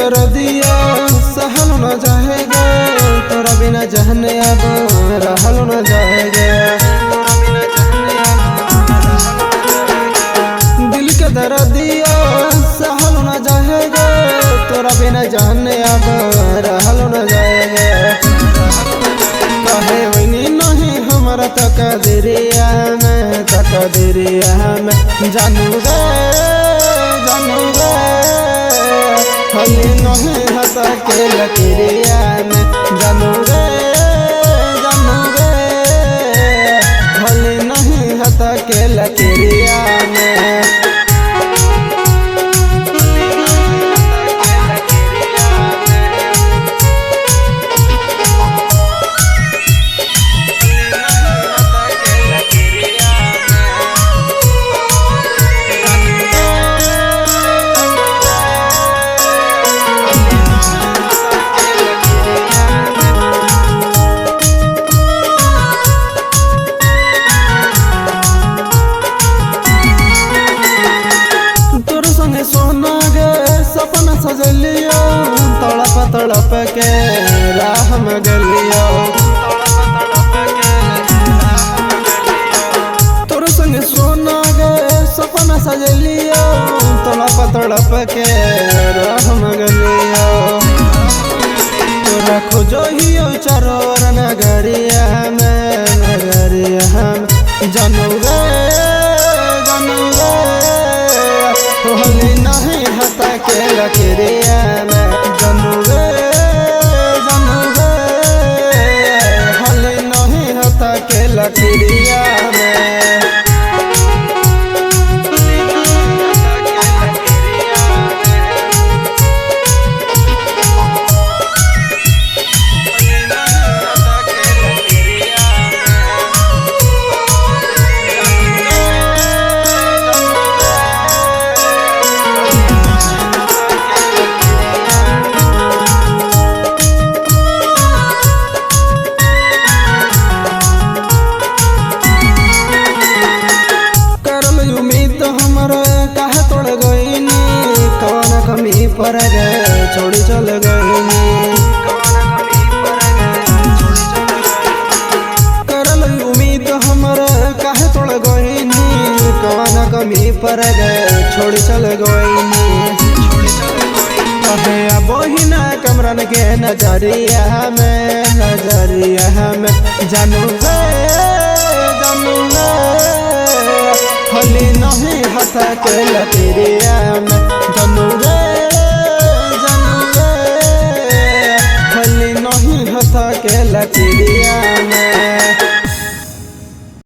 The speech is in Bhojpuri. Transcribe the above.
दर्दिया सहल न जाएगा, तोरा बिना जहने अब रहल न जाएगा। दिल के दर्दिया सहल न जाएगा, तोरा बिना जहने अब रहल न जाएगा। कहे वही नहीं हमारा तकदीरिया में, तकदीरिया में जानू गे हली नहीं हता के लकीरिया में, जानू गे हली नहीं हता के लकीरिया में। सोना गे सपना सजलियो, तड़प के राह में गलियो। तोर संग सोना गे सपना सजलियो, तड़प के राह में गलियो। तोरा खोजो हियो चारोर नगरिया में, जानू गे हली नहीं हता के लकीरिया में, जानू गे हली नहीं हता के लकीरिया में। कमी पर गए छोड़ी चल गई, करल उम्मीद हमर काहे तोड़ गई, कवाना कमी पर गए छोड़ी चल गई। कहे अब ना कमरन के नजरिया में, जानू गे हली नहीं हता के लकीरिया में, जानू गे हली नहीं हता के लकीरिया में।